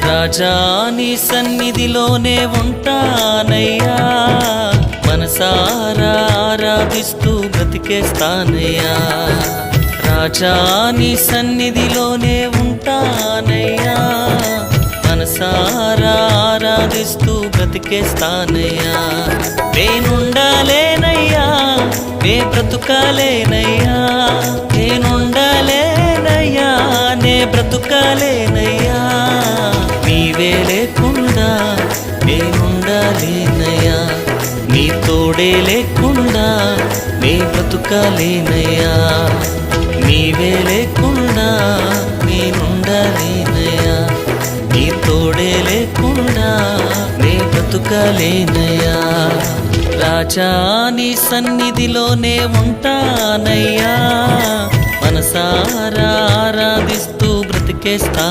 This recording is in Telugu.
రాజా నీ సన్నిధిలోనే ఉంటానయ్యా, మనసారా ఆరాధిస్తూ బ్రతికేస్తానయ్యా. రాజా నీ సన్నిధిలోనే ఉంటానయ్యా, మనసారా ఆరాధిస్తూ బ్రతికేస్తానయ్యా. నేనుండాలేనయ్యా, నే బ్రతుకాలేనయ్యా, నేనుండాలేనయ్యా, నే బ్రతుకాలేనయ్యా. నీవే లేకుండా నేనుండాలేనయ్యా, నీ తోడే లేకుండా నే బ్రతుకాలేనయ్యా. నీవే లేకుండా నేనుండాలేనయ్యా, నీ తోడే లేకుండా నే బ్రతుకాలేనయ్యా. రాజా నీ సన్నిధిలోనే ఉంటానయ్యా, మనసారా ఆరాధిస్తూ బ్రతికేస్తాను.